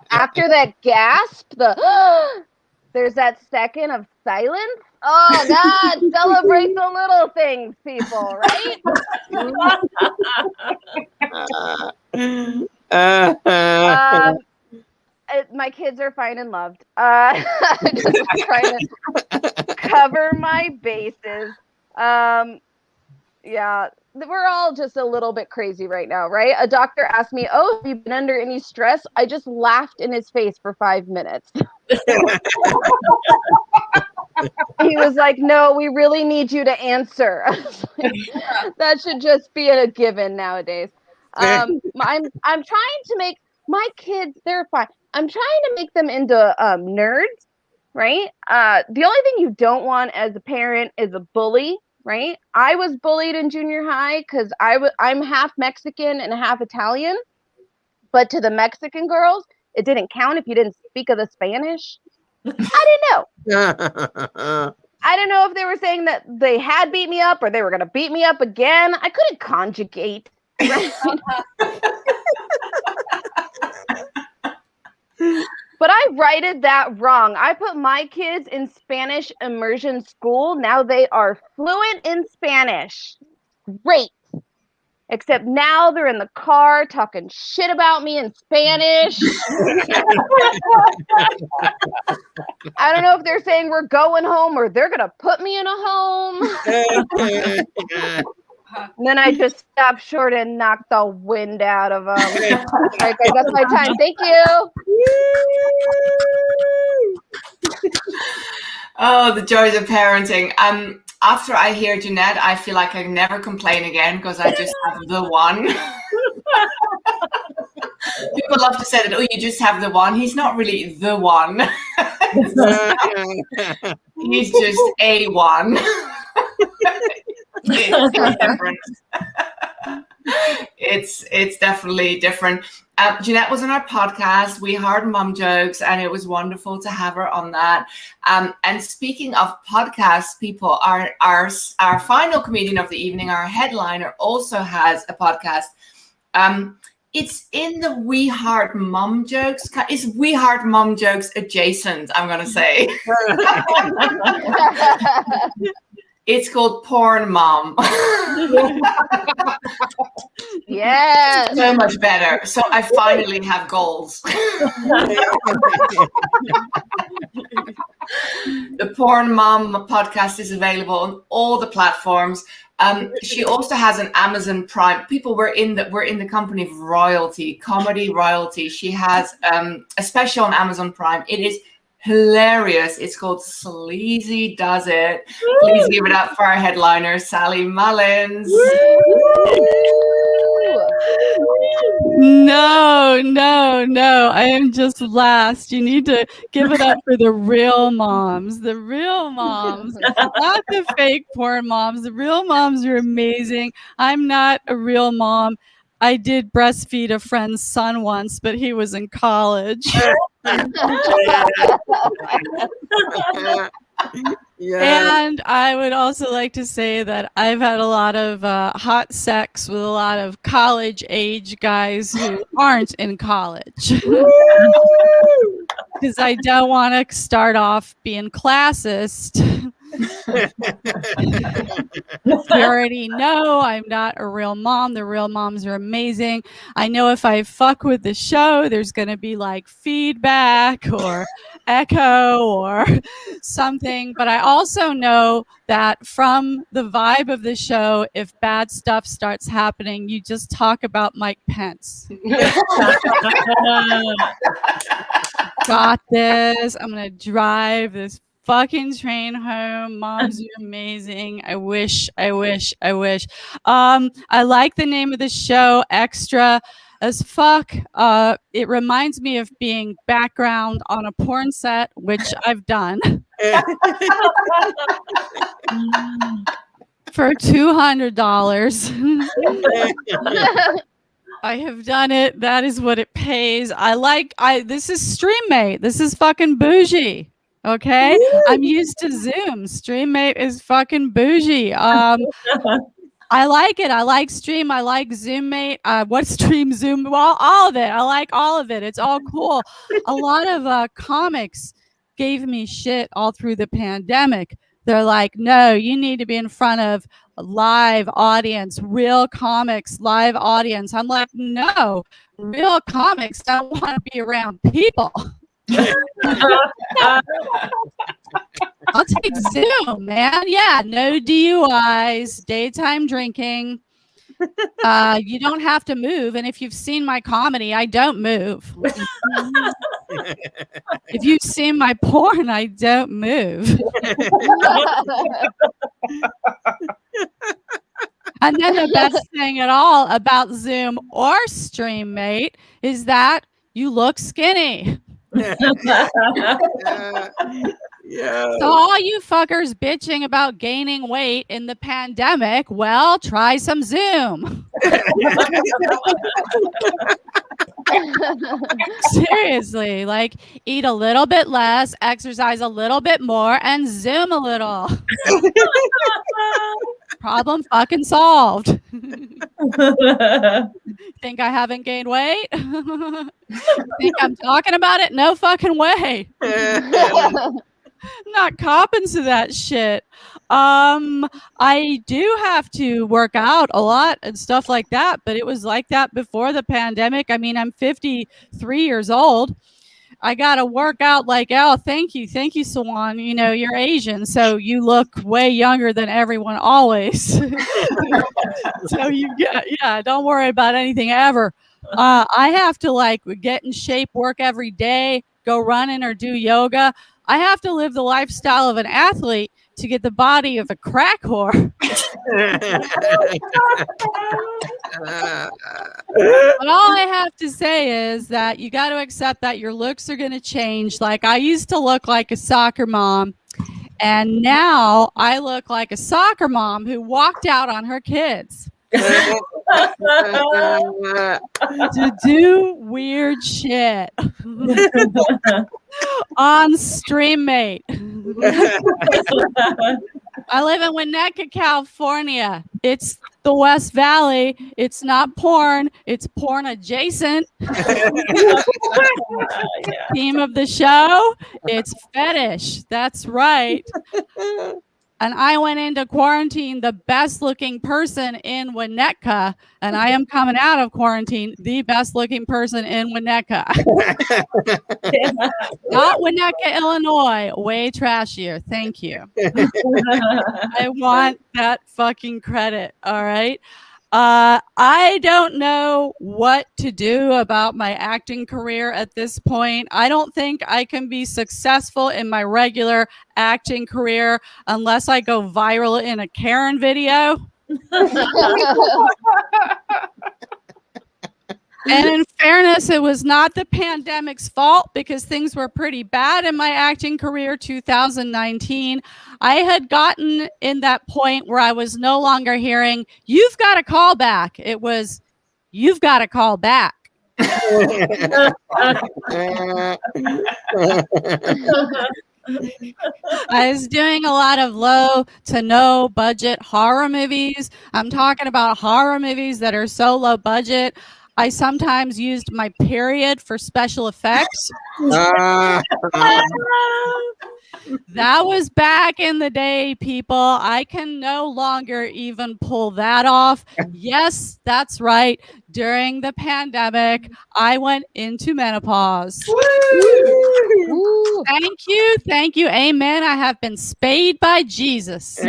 After that gasp, there's that second of silence. Oh God, celebrate the little things, people, right? My kids are fine and loved. Just trying to cover my bases. Yeah, we're all just a little bit crazy right now, right? A doctor asked me, "Oh, have you been under any stress?" I just laughed in his face for 5 minutes. He was like, "No, we really need you to answer." That should just be a given nowadays. I'm trying to make my kids, they're fine. I'm trying to make them into nerds, right? The only thing you don't want as a parent is a bully, right? I was bullied in junior high because I'm half Mexican and half Italian. But to the Mexican girls, it didn't count if you didn't speak of the Spanish. I didn't know. I don't know if they were saying that they had beat me up or they were going to beat me up again. I couldn't conjugate. Right? But I righted that wrong. I put my kids in Spanish immersion school. Now they are fluent in Spanish. Great. Except now they're in the car talking shit about me in Spanish. I don't know if they're saying we're going home or they're going to put me in a home. And then I just stopped short and knocked the wind out of them. Right, guys, that's my time. Thank you. Oh, the joys of parenting. After I hear Jeanette, I feel like I never complain again because I just have the one. People love to say that, oh, you just have the one. He's not really the one. He's just a one. It's different. It's definitely different. Jeanette was on our podcast, We Hard Mom Jokes, and it was wonderful to have her on that. And speaking of podcasts, people, our final comedian of the evening, our headliner, also has a podcast. It's in the We Hard Mom Jokes. It's We Hard Mom Jokes adjacent, I'm going to say. It's called Porn Mom. Yes. So much better. So I finally have goals. The Porn Mom podcast is available on all the platforms. She also has an Amazon Prime. People, we're in the company of royalty, comedy royalty. She has a special on Amazon Prime. It is hilarious. It's called Sleazy Does It. Please give it up for our headliner, Sally Mullins. No. I am just last. You need to give it up for the real moms. The real moms. Not the fake porn moms. The real moms are amazing. I'm not a real mom. I did breastfeed a friend's son once, but he was in college. Yeah. And I would also like to say that I've had a lot of hot sex with a lot of college age guys who aren't in college. Because I don't want to start off being classist. You already know I'm not a real mom. The real moms are amazing. I know if I fuck with the show, there's going to be like feedback or echo or something. But I also know that from the vibe of the show, if bad stuff starts happening, you just talk about Mike Pence. Got this. I'm going to drive this fucking train home. Moms, you're amazing. I wish. I like the name of the show, Extra as Fuck. It reminds me of being background on a porn set, which I've done. For $200. I have done it. That is what it pays. This is StreamMate. This is fucking bougie. Okay. I'm used to Zoom. StreamMate is fucking bougie. I like it. I like Stream. I like ZoomMate. What Stream, Zoom? Well, all of it. I like all of it. It's all cool. A lot of comics gave me shit all through the pandemic. They're like, no, you need to be in front of a live audience, real comics, live audience. I'm like, no, real comics don't want to be around people. I'll take Zoom, man. Yeah, no DUIs, daytime drinking. You don't have to move. And if you've seen my comedy, I don't move. If you've seen my porn, I don't move. And then the best thing at all about Zoom or StreamMate is that you look skinny. Yeah. So all you fuckers bitching about gaining weight in the pandemic, well, try some Zoom. Seriously, like eat a little bit less, exercise a little bit more, and Zoom a little. Problem fucking solved. Think I haven't gained weight? Think I'm talking about it? No fucking way. Not copping to that shit. I do have to work out a lot and stuff like that, but it was like that before the pandemic. I mean, I'm 53 years old. I gotta work out like, oh, thank you, Sawan. You know, you're Asian, so you look way younger than everyone always. So don't worry about anything ever. I have to like get in shape, work every day, go running or do yoga. I have to live the lifestyle of an athlete to get the body of a crack whore. But all I have to say is that you got to accept that your looks are going to change. Like I used to look like a soccer mom, and now I look like a soccer mom who walked out on her kids to do weird shit on StreamMate. I live in Winnetka, California. It's the West Valley. It's not porn. It's porn adjacent. Theme of the show, it's fetish. That's right. And I went into quarantine the best looking person in Winnetka, and I am coming out of quarantine the best looking person in Winnetka. Not Winnetka, Illinois. Way trashier. Thank you. I want that fucking credit. All right. I don't know what to do about my acting career at this point. I don't think I can be successful in my regular acting career unless I go viral in a Karen video. And in fairness, it was not the pandemic's fault because things were pretty bad in my acting career 2019. I had gotten in that point where I was no longer hearing, you've got to call back. It was, you've got to call back. I was doing a lot of low to no budget horror movies. I'm talking about horror movies that are so low budget. I sometimes used my period for special effects. That was back in the day, people. I can no longer even pull that off. Yes, that's right. During the pandemic, I went into menopause. Ooh. Thank you. Thank you. Amen. I have been spayed by Jesus.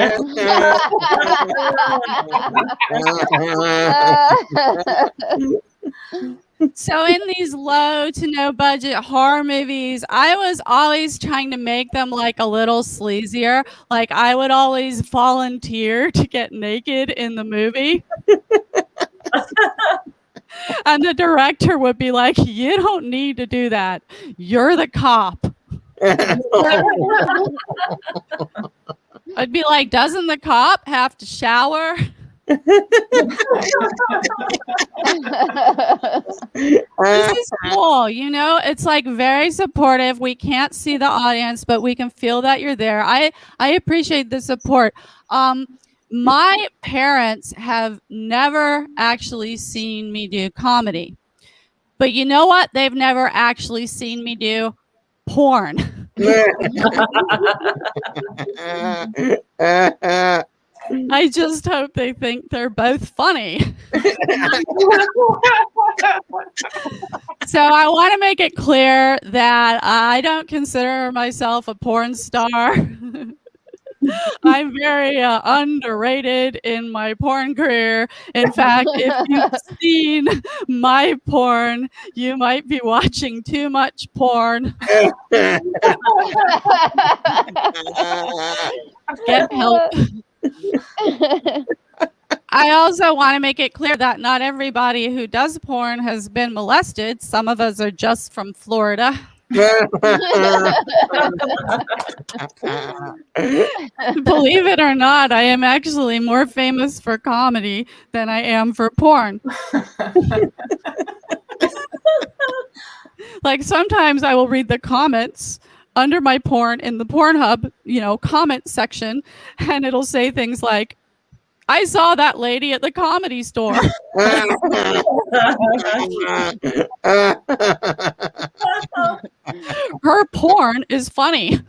So in these low to no budget horror movies, I was always trying to make them like a little sleazier. Like I would always volunteer to get naked in the movie. And the director would be like, "You don't need to do that. You're the cop." I'd be like, "Doesn't the cop have to shower?" This is cool, you know, it's like very supportive. We can't see the audience, but we can feel that you're there. I appreciate the support. My parents have never actually seen me do comedy, but you know what? They've never actually seen me do porn. I just hope they think they're both funny. So I want to make it clear that I don't consider myself a porn star. I'm very underrated in my porn career. In fact, if you've seen my porn, you might be watching too much porn. Get help. I also want to make it clear that not everybody who does porn has been molested. Some of us are just from Florida. Believe it or not, I am actually more famous for comedy than I am for porn. Like sometimes I will read the comments under my porn in the Pornhub, you know, comment section, and it'll say things like, "I saw that lady at the Comedy Store." Her porn is funny.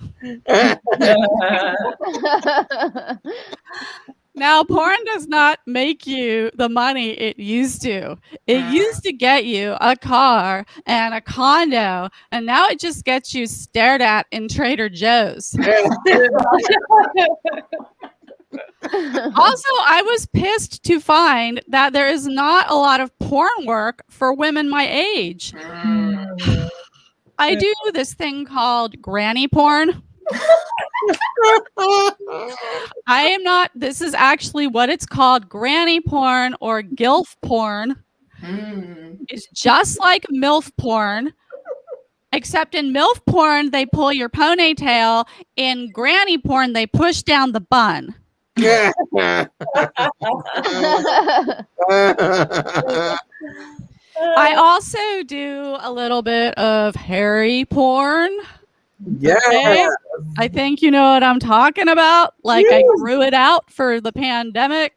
Now, porn does not make you the money it used to. It used to get you a car and a condo, and now it just gets you stared at in Trader Joe's. Also, I was pissed to find that there is not a lot of porn work for women my age. I do this thing called granny porn. I am not, this is actually what it's called, granny porn or gilf porn. It's just like MILF porn, except in MILF porn, they pull your ponytail. In granny porn, they push down the bun. I also do a little bit of hairy porn. Yeah. Okay? I think you know what I'm talking about. Like I grew it out for the pandemic.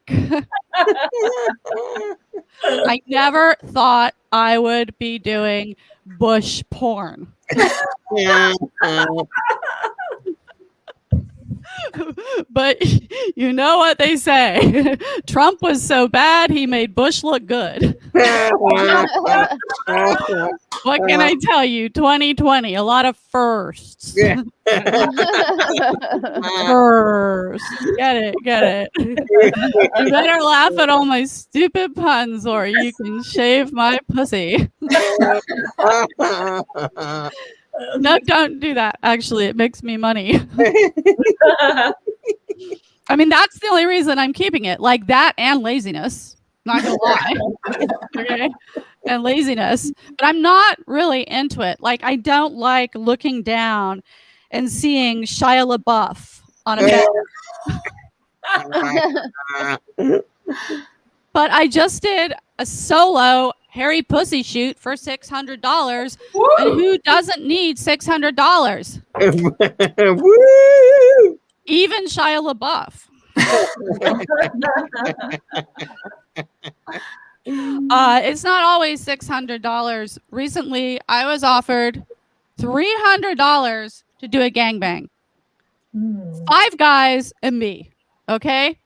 I never thought I would be doing bush porn. But you know what they say. Trump was so bad, he made Bush look good. What can I tell you? 2020, a lot of firsts. First. Get it. You better laugh at all my stupid puns or you can shave my pussy. No, don't do that. Actually, it makes me money. I mean, that's the only reason I'm keeping it. Like that and laziness. Not gonna lie. Okay. And laziness. But I'm not really into it. Like I don't like looking down and seeing Shia LaBeouf on a bed. But I just did a solo hairy pussy shoot for $600. And who doesn't need $600? Woo! Even Shia LaBeouf. It's not always $600. Recently, I was offered $300 to do a gangbang. 5 guys and me. Okay?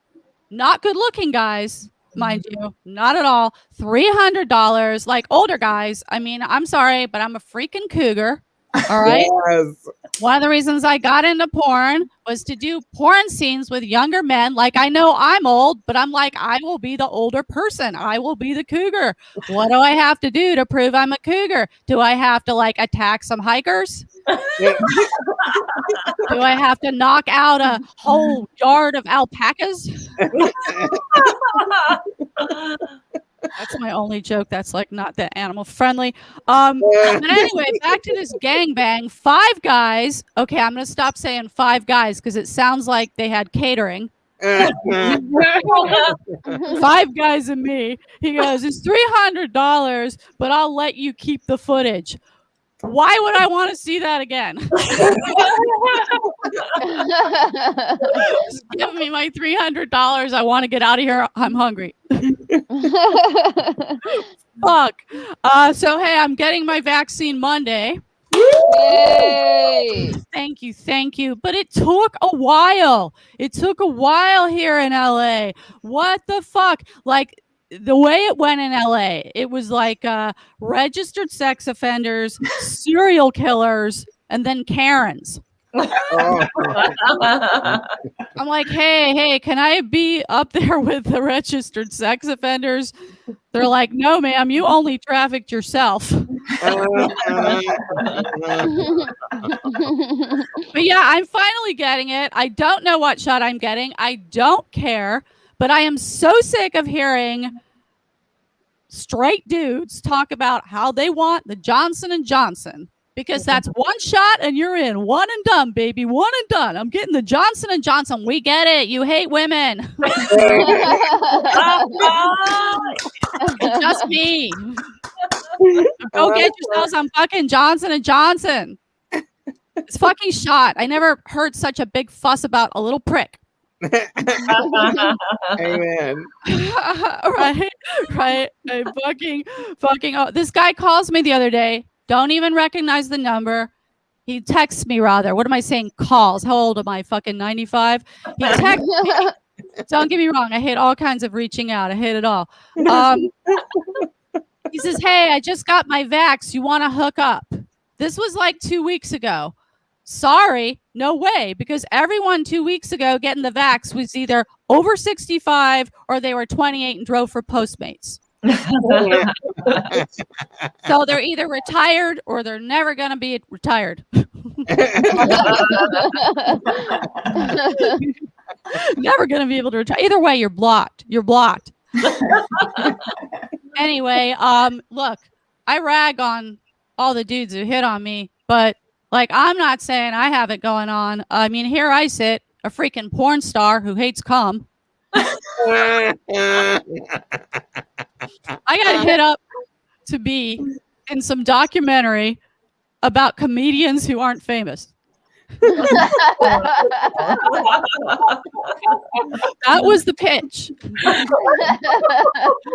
Not good looking guys, mind you. Not at all. $300, like older guys. I mean, I'm sorry, but I'm a freaking cougar. All right? Yes. One of the reasons I got into porn was to do porn scenes with younger men. Like, I know I'm old, but I'm like, I will be the older person. I will be the cougar. What do I have to do to prove I'm a cougar? Do I have to like attack some hikers? Do I have to knock out a whole yard of alpacas? That's my only joke that's like not that animal friendly. But anyway, back to this gangbang. 5 guys. Okay, I'm gonna stop saying 5 guys because it sounds like they had catering. 5 guys and me. He goes, it's $300, but I'll let you keep the footage. Why would I want to see that again? Just give me my $300. I want to get out of here. I'm hungry. Fuck. So hey, I'm getting my vaccine Monday. Yay! Thank you. But it took a while. It took a while here in LA. What the fuck? Like, the way it went in LA, it was like registered sex offenders, serial killers, and then Karens. Oh. I'm like, hey, can I be up there with the registered sex offenders? They're like, no, ma'am, you only trafficked yourself. But yeah, I'm finally getting it. I don't know what shot I'm getting. I don't care. But I am so sick of hearing straight dudes talk about how they want the Johnson & Johnson. Because that's one shot and you're in. One and done, baby. One and done. I'm getting the Johnson & Johnson. We get it. You hate women. It's just me. Go get yourselves some fucking Johnson & Johnson. It's fucking shot. I never heard such a big fuss about a little prick. Amen. Right. I fucking. Oh, this guy calls me the other day. Don't even recognize the number. He texts me rather. What am I saying? Calls. How old am I? Fucking 95. He texts me. Don't get me wrong. I hate all kinds of reaching out. I hate it all. He says, "Hey, I just got my vax. You want to hook up?" This was like 2 weeks ago. Sorry, no way, because everyone 2 weeks ago getting the vax was either over 65 or they were 28 and drove for Postmates. So they're either retired or they're never going to be retired. Never going to be able to retire. Either way, you're blocked. Anyway, look, I rag on all the dudes who hit on me, but like, I'm not saying I have it going on. I mean, here I sit, a freaking porn star who hates cum. I got hit up to be in some documentary about comedians who aren't famous. That was the pitch.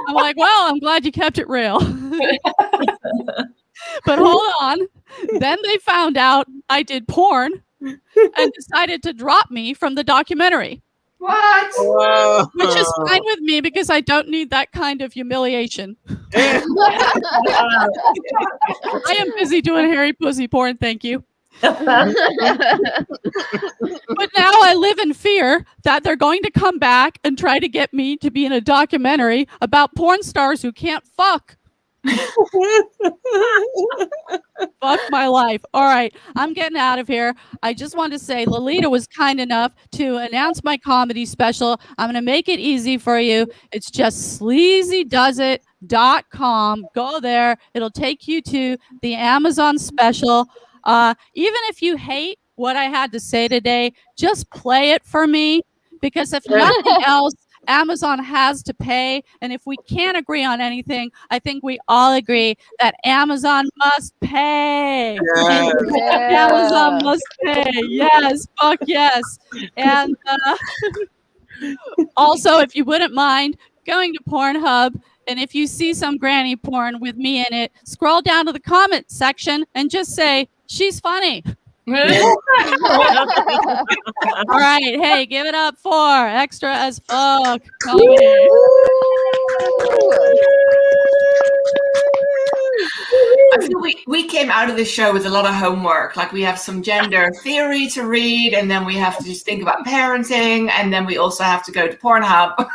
I'm like, well, I'm glad you kept it real. But hold on. Then they found out I did porn and decided to drop me from the documentary. What? Whoa. Which is fine with me because I don't need that kind of humiliation. I am busy doing hairy pussy porn, thank you. But now I live in fear that they're going to come back and try to get me to be in a documentary about porn stars who can't fuck. Fuck my life. All right, I'm getting out of here. I just want to say Lolita was kind enough to announce my comedy special. I'm going to make it easy for you. It's just sleazydoesit.com. Go there. It'll take you to the Amazon special. Even if you hate what I had to say today, just play it for me, because if nothing else, Amazon has to pay. And if we can't agree on anything, I think we all agree that Amazon must pay. Yes. Amazon must pay. Yes, fuck yes. And also, if you wouldn't mind going to Pornhub, and if you see some granny porn with me in it, scroll down to the comment section and just say, she's funny. All right, hey, give it up for Extra as Fuck Comedy. I feel we came out of this show with a lot of homework. Like we have some gender theory to read, and then we have to just think about parenting, and then we also have to go to Pornhub.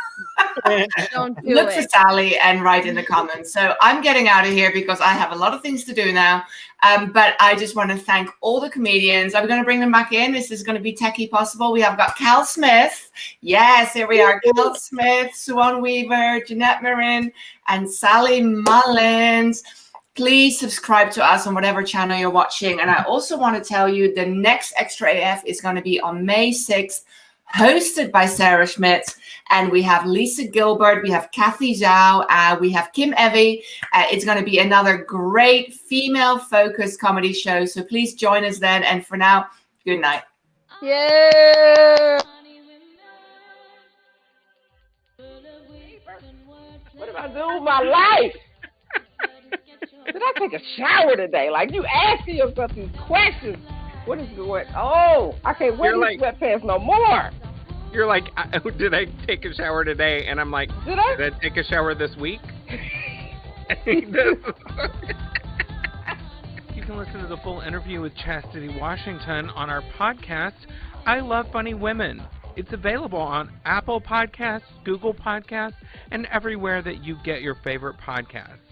Don't do Look it. for Sally and write in the comments. So I'm getting out of here because I have a lot of things to do now. But I just want to thank all the comedians. I'm going to bring them back in. This is going to be techie possible. We have got Cal Smith. Yes, here we are. Cal Smith, Swan Weaver, Jeanette Marin, and Sally Mullins. Please subscribe to us on whatever channel you're watching. And I also want to tell you the next Extra AF is going to be on May 6th, hosted by Sarah Schmidt. And we have Lisa Gilbert, we have Kathy Zhao, we have Kim Evie. It's going to be another great female-focused comedy show. So please join us then. And for now, good night. Yeah. What am I doing with my life? Did I take a shower today? Like, you asking yourself these questions. What is going on? Oh, I can't wear these sweatpants no more. You're like, did I take a shower today? And I'm like, Did I? did I take a shower this week? You can listen to the full interview with Chastity Washington on our podcast, I Love Funny Women. It's available on Apple Podcasts, Google Podcasts, and everywhere that you get your favorite podcasts.